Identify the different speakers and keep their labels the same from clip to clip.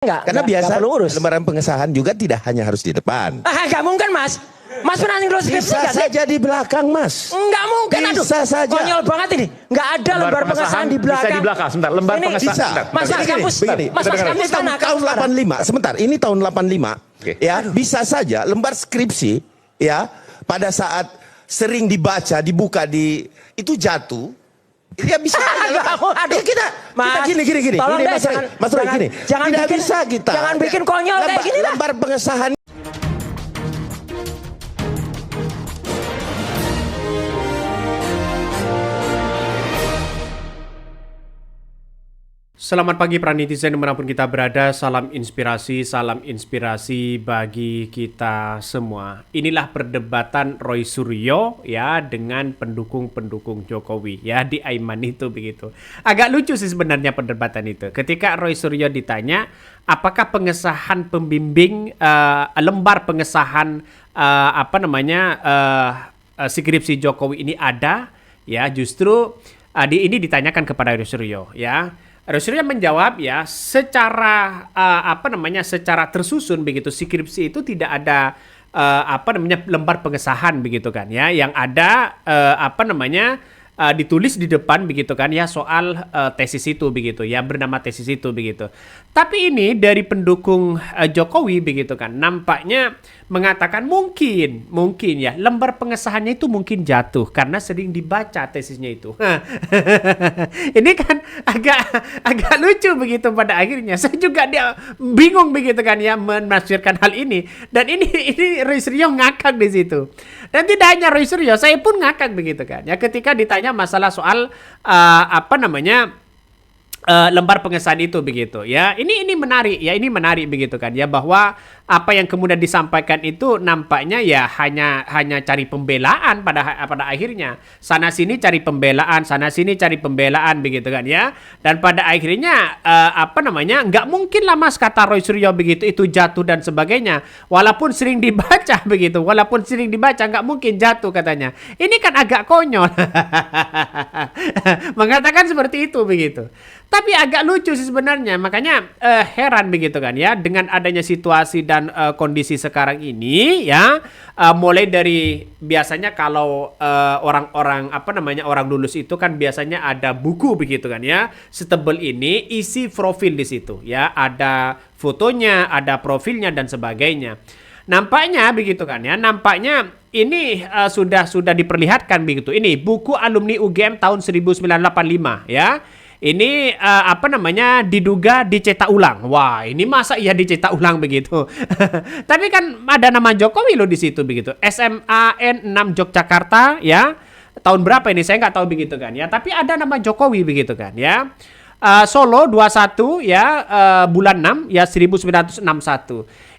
Speaker 1: Karena biasa
Speaker 2: perlu urus.
Speaker 1: lembaran pengesahan juga tidak hanya harus di depan.
Speaker 2: Nggak mungkin, Mas. Mas pernah nulis skripsi
Speaker 1: Bisa
Speaker 2: nggak sih?
Speaker 1: saja di belakang, Mas.
Speaker 2: Nggak mungkin, aduh.
Speaker 1: Bisa saja.
Speaker 2: Konyol banget ini. Nggak ada lembar pengesahan di belakang.
Speaker 3: Bisa di belakang, sebentar. Lembar
Speaker 2: Ini
Speaker 3: pengesahan.
Speaker 1: Bisa.
Speaker 3: Sebentar,
Speaker 2: Mas
Speaker 3: sebentar.
Speaker 2: kampus.
Speaker 1: Begini,
Speaker 2: Mas kampus
Speaker 1: tahun,
Speaker 2: mana?
Speaker 1: tahun 85. Sebentar, ini tahun 85.
Speaker 3: Oke.
Speaker 1: Ya, bisa saja lembar skripsi ya pada saat sering dibaca, dibuka itu jatuh. Ya bisa.
Speaker 2: Aduh,
Speaker 1: kita gini.
Speaker 2: Tolong
Speaker 1: Ini,
Speaker 2: deh,
Speaker 1: Mas Roy, gini.
Speaker 2: Jangan
Speaker 1: Tidak
Speaker 2: bikin,
Speaker 1: bisa kita.
Speaker 2: Jangan bikin konyol kayak gini lah.
Speaker 1: Lembar pengesahan.
Speaker 4: Selamat pagi para netizen dimanapun kita berada, salam inspirasi bagi kita semua. Inilah perdebatan Roy Suryo ya dengan pendukung-pendukung Jokowi ya di Aiman itu begitu. Agak lucu sih sebenarnya perdebatan itu. Ketika Roy Suryo ditanya apakah pengesahan pembimbing lembar pengesahan skripsi Jokowi ini ada ya, justru ini ditanyakan kepada Roy Suryo ya. Surya menjawab ya secara secara tersusun begitu, skripsi itu tidak ada lembar pengesahan begitu kan ya, yang ada ditulis di depan begitu kan ya soal tesis itu begitu ya, bernama tesis itu begitu. Tapi ini dari pendukung Jokowi begitu kan, nampaknya mengatakan mungkin ya lembar pengesahannya itu mungkin jatuh karena sering dibaca tesisnya itu. Ini kan agak lucu begitu pada akhirnya. Saya juga dia bingung begitu kan ya menafsirkan hal ini, dan ini Roy Suryo ngakak di situ. Dan tidak hanya Roy Suryo, saya pun ngakak begitu kan ya ketika ditanya masalah soal lembar pengesahan itu begitu ya. Ini menarik begitu kan ya, bahwa apa yang kemudian disampaikan itu nampaknya ya hanya cari pembelaan pada akhirnya. Sana sini cari pembelaan begitu kan ya. Dan pada akhirnya nggak mungkin lah Mas, kata Roy Suryo begitu, itu jatuh dan sebagainya. Walaupun sering dibaca begitu, nggak mungkin jatuh katanya. Ini kan agak konyol. Mengatakan seperti itu begitu. Tapi agak lucu sih sebenarnya, makanya heran begitu kan ya dengan adanya situasi dan kondisi sekarang ini ya, mulai dari biasanya kalau orang lulus itu kan biasanya ada buku begitu kan ya, setebel ini isi profil di situ ya, ada fotonya, ada profilnya dan sebagainya. Nampaknya begitu kan ya, ini sudah diperlihatkan begitu. Ini buku alumni UGM tahun 1985 ya. Ini diduga dicetak ulang. Wah, ini masa iya dicetak ulang begitu. Tapi kan ada nama Jokowi loh di situ begitu. SMAN 6 Yogyakarta ya. Tahun berapa ini saya nggak tahu begitu kan ya. Tapi ada nama Jokowi begitu kan ya. Solo 21 ya, bulan 6 ya 1961.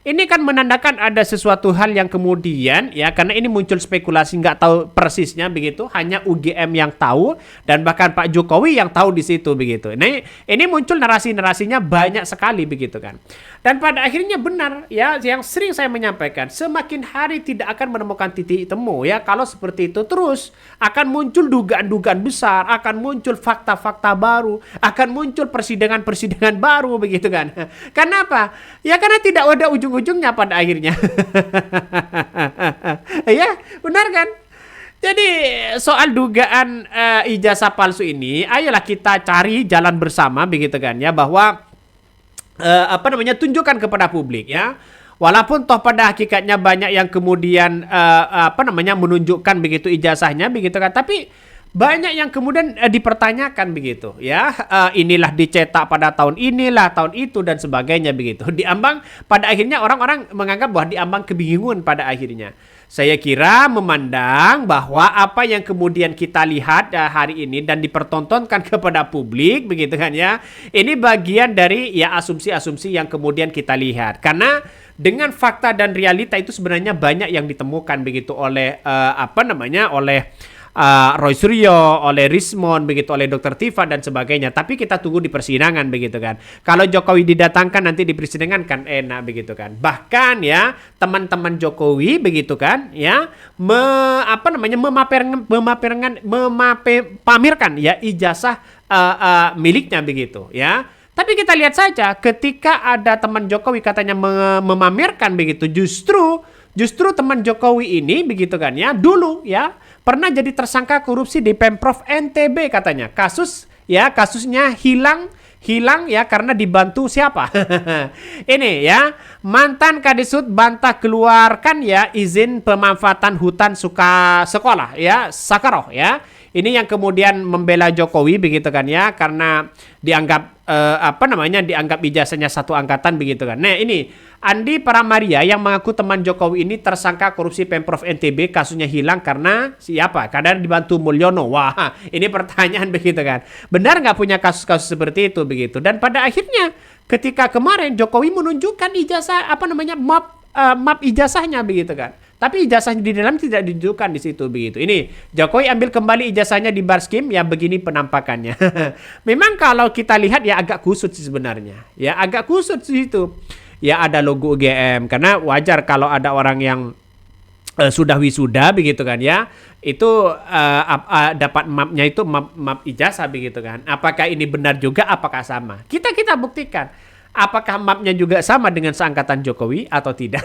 Speaker 4: Ini kan menandakan ada sesuatu hal yang kemudian ya, karena ini muncul spekulasi, nggak tahu persisnya begitu, hanya UGM yang tahu dan bahkan Pak Jokowi yang tahu di situ begitu. Ini muncul narasi-narasinya banyak sekali begitu kan. Dan pada akhirnya benar ya, yang sering saya menyampaikan, semakin hari tidak akan menemukan titik temu ya kalau seperti itu terus. Akan muncul dugaan-dugaan besar, akan muncul fakta-fakta baru, akan muncul persidangan-persidangan baru begitu kan. Kenapa? Ya karena tidak ada ujungnya pada akhirnya. Ya, benar kan? Jadi soal dugaan ijazah palsu ini, ayolah kita cari jalan bersama begitu kan ya, bahwa tunjukkan kepada publik ya. Walaupun toh pada hakikatnya banyak yang kemudian menunjukkan begitu ijazahnya begitu kan, tapi banyak yang kemudian dipertanyakan begitu ya, inilah dicetak pada tahun inilah, tahun itu dan sebagainya begitu. Diambang pada akhirnya orang-orang menganggap bahwa diambang kebingungan pada akhirnya. Saya kira memandang bahwa apa yang kemudian kita lihat hari ini dan dipertontonkan kepada publik begitu kan ya, ini bagian dari ya asumsi-asumsi yang kemudian kita lihat, karena dengan fakta dan realita itu sebenarnya banyak yang ditemukan begitu oleh oleh Roy Suryo, oleh Rismon begitu, oleh Dr. Tifa dan sebagainya. Tapi kita tunggu di persidangan begitu kan. Kalau Jokowi didatangkan nanti di persidangan kan enak begitu kan. Bahkan ya teman-teman Jokowi begitu kan ya pamerkan ya ijazah miliknya begitu ya. Tapi kita lihat saja ketika ada teman Jokowi katanya memamerkan begitu, justru teman Jokowi ini begitu kan ya, dulu ya pernah jadi tersangka korupsi di Pemprov NTB katanya. Kasusnya hilang ya karena dibantu siapa? Ini ya, mantan Kadisut bantah keluarkan ya izin pemanfaatan hutan sekolah ya, Sakharov ya. Ini yang kemudian membela Jokowi begitu kan ya, karena dianggap dianggap ijazahnya satu angkatan begitu kan. Nah, ini Andi Paramaria yang mengaku teman Jokowi ini tersangka korupsi Pemprov NTB, kasusnya hilang karena siapa? Karena dibantu Mulyono. Wah, ini pertanyaan begitu kan. Benar nggak punya kasus-kasus seperti itu begitu? Dan pada akhirnya ketika kemarin Jokowi menunjukkan ijazah map ijazahnya begitu kan. Tapi ijazahnya di dalam tidak ditunjukkan di situ begitu. Ini Jokowi ambil kembali ijazahnya di Barskim, ya begini penampakannya. Memang kalau kita lihat ya agak kusut sih sebenarnya. Ya agak kusut sih itu. Ya ada logo UGM, karena wajar kalau ada orang yang sudah wisuda begitu kan ya. Itu dapat mapnya itu map ijazah begitu kan. Apakah ini benar juga, apakah sama? Kita buktikan. Apakah mapnya juga sama dengan seangkatan Jokowi atau tidak?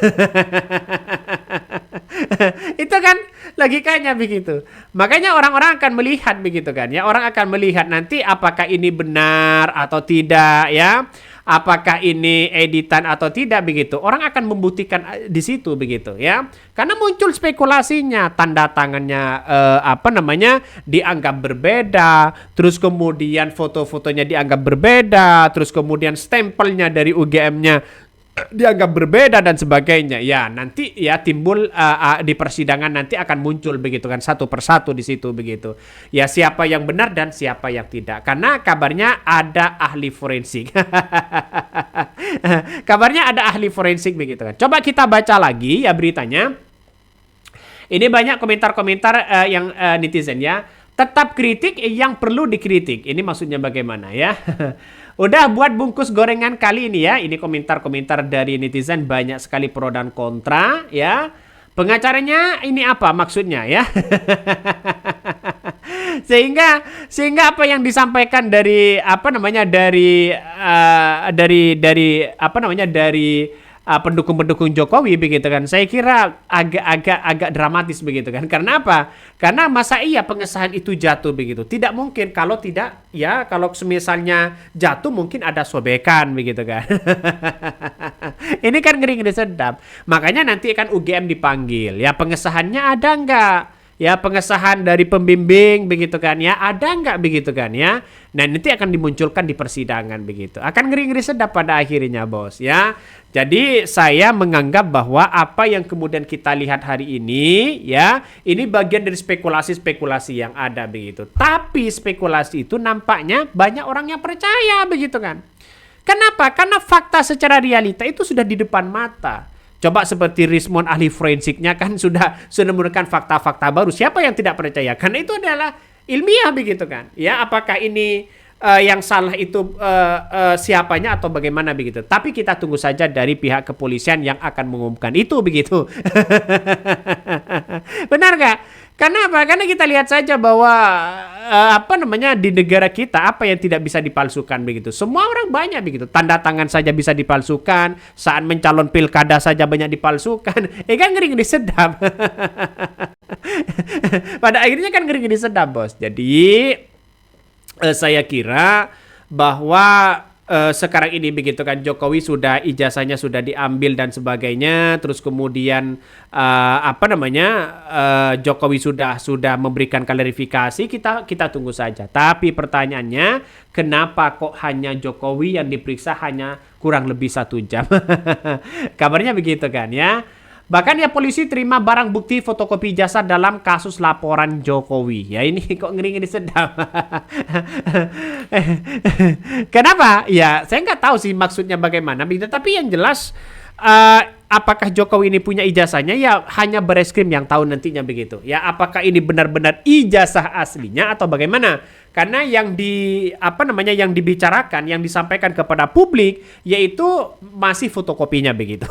Speaker 4: Itu kan logikanya begitu. Makanya orang-orang akan melihat begitu kan ya. Orang akan melihat nanti apakah ini benar atau tidak ya. Apakah ini editan atau tidak begitu. Orang akan membuktikan di situ begitu ya. Karena muncul spekulasinya, tanda tangannya dianggap berbeda, terus kemudian foto-fotonya dianggap berbeda, terus kemudian stempelnya dari UGM-nya dianggap berbeda dan sebagainya. Ya, nanti ya timbul di persidangan nanti akan muncul begitu kan, satu persatu di situ begitu. Ya, siapa yang benar dan siapa yang tidak. Karena kabarnya ada ahli forensik. Kabarnya ada ahli forensik begitu kan. Coba kita baca lagi ya beritanya. Ini banyak komentar-komentar yang netizen ya. Tetap kritik yang perlu dikritik. Ini maksudnya bagaimana ya? Udah buat bungkus gorengan kali ini ya. Ini komentar-komentar dari netizen banyak sekali pro dan kontra ya. Pengacaranya ini apa maksudnya ya? sehingga apa yang disampaikan dari pendukung-pendukung Jokowi begitu kan, saya kira agak dramatis begitu kan. Karena apa? Karena masa iya pengesahan itu jatuh begitu? Tidak mungkin. Kalau tidak ya, kalau misalnya jatuh mungkin ada sobekan begitu kan. Ini kan ngeri-ngeri sedap. Makanya nanti kan UGM dipanggil ya, pengesahannya ada nggak? Ya, pengesahan dari pembimbing begitu kan ya, ada nggak begitu kan ya. Nah, nanti akan dimunculkan di persidangan begitu. Akan ngeri-ngeri sedap pada akhirnya bos ya. Jadi saya menganggap bahwa apa yang kemudian kita lihat hari ini ya, ini bagian dari spekulasi-spekulasi yang ada begitu. Tapi spekulasi itu nampaknya banyak orang yang percaya begitu kan. Kenapa? Karena fakta secara realita itu sudah di depan mata. Coba seperti Rismond ahli forensiknya kan sudah menemukan fakta-fakta baru. Siapa yang tidak percaya? Karena itu adalah ilmiah begitu kan. Ya, apakah ini yang salah itu siapanya atau bagaimana begitu. Tapi kita tunggu saja dari pihak kepolisian yang akan mengumumkan itu begitu. Benar nggak? Karena apa? Karena kita lihat saja bahwa di negara kita apa yang tidak bisa dipalsukan begitu. Semua orang banyak begitu. Tanda tangan saja bisa dipalsukan. Saat mencalon pilkada saja banyak dipalsukan. Kan ngeri-ngeri sedap. Pada akhirnya kan ngeri-ngeri sedap bos. Jadi saya kira bahwa sekarang ini begitu kan, Jokowi sudah ijazahnya sudah diambil dan sebagainya, terus kemudian Jokowi sudah memberikan klarifikasi, kita tunggu saja. Tapi pertanyaannya, kenapa kok hanya Jokowi yang diperiksa hanya kurang lebih 1 jam? Kabarnya begitu kan ya. Bahkan ya polisi terima barang bukti fotokopi ijazah dalam kasus laporan Jokowi. Ya ini kok ngeri-ngeri sedap. Kenapa? Ya saya nggak tahu sih maksudnya bagaimana. Tapi yang jelas apakah Jokowi ini punya ijazahnya? Ya hanya Bareskrim yang tahu nantinya begitu. Ya apakah ini benar-benar ijazah aslinya atau bagaimana? Karena yang dibicarakan, yang disampaikan kepada publik yaitu masih fotokopinya begitu.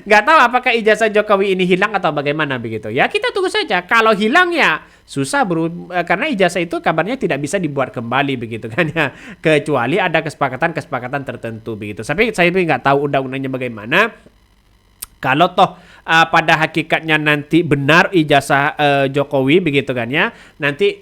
Speaker 4: Nggak tahu apakah ijazah Jokowi ini hilang atau bagaimana begitu. Ya kita tunggu saja. Kalau hilang ya susah bro, karena ijazah itu kabarnya tidak bisa dibuat kembali begitu kan ya. Kecuali ada kesepakatan tertentu begitu. Tapi saya nggak tahu undang-undangnya bagaimana. Kalau toh pada hakikatnya nanti benar ijazah Jokowi begitu kan ya, nanti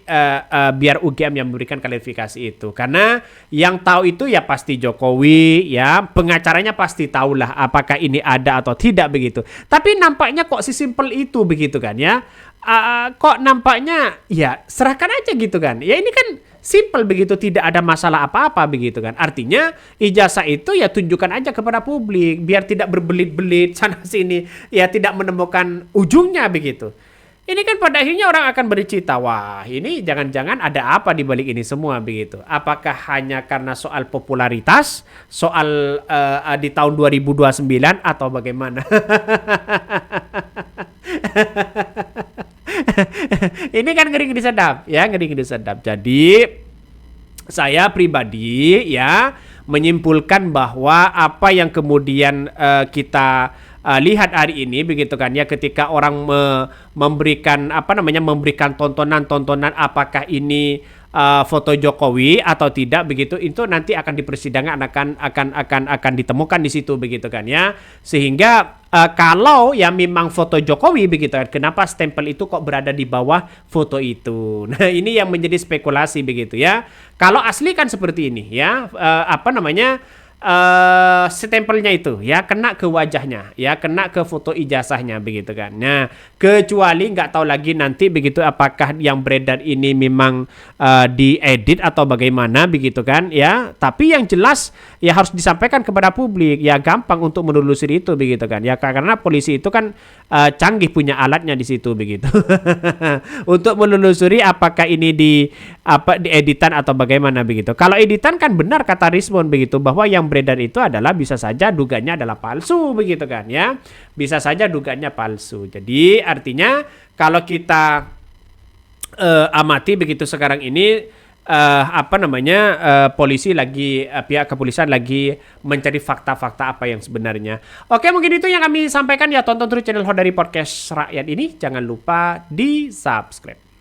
Speaker 4: biar UGM yang memberikan klarifikasi itu. Karena yang tahu itu ya pasti Jokowi ya, pengacaranya pasti tahulah apakah ini ada atau tidak begitu. Tapi nampaknya kok sesimpel itu begitu kan ya. Kok nampaknya ya serahkan aja gitu kan. Ya ini kan simple begitu, tidak ada masalah apa-apa begitu kan. Artinya ijazah itu ya tunjukkan aja kepada publik biar tidak berbelit-belit sana sini, ya tidak menemukan ujungnya begitu. Ini kan pada akhirnya orang akan bercerita, wah ini jangan-jangan ada apa di balik ini semua begitu. Apakah hanya karena soal popularitas, soal di tahun 2029 atau bagaimana? Ini kan ngeri-ngeri sedap ya, ngeri-ngeri sedap. Jadi saya pribadi ya menyimpulkan bahwa apa yang kemudian kita lihat hari ini begitu kan ya, ketika orang memberikan memberikan tontonan apakah ini foto Jokowi atau tidak begitu, itu nanti akan di persidangan akan ditemukan di situ begitu kan ya. Sehingga kalau ya memang foto Jokowi begitu kan, kenapa stempel itu kok berada di bawah foto itu? Nah, ini yang menjadi spekulasi begitu ya. Kalau asli kan seperti ini ya, stempelnya itu ya kena ke wajahnya, ya kena ke foto ijazahnya begitu kan. Nah, kecuali nggak tahu lagi nanti begitu apakah yang beredar ini memang diedit atau bagaimana begitu kan ya. Tapi yang jelas ya harus disampaikan kepada publik, ya gampang untuk menelusuri itu begitu kan ya, karena polisi itu kan canggih punya alatnya di situ begitu. Untuk menelusuri apakah ini di editan atau bagaimana begitu. Kalau editan kan benar kata Rizwan begitu, bahwa yang beredar itu adalah bisa saja dugaannya adalah palsu begitu kan ya, bisa saja dugaannya palsu. Jadi artinya kalau kita amati begitu sekarang ini polisi lagi pihak kepolisian lagi mencari fakta-fakta apa yang sebenarnya. Oke, mungkin itu yang kami sampaikan ya. Tonton terus channel Hot dari Podcast Rakyat ini, jangan lupa di subscribe.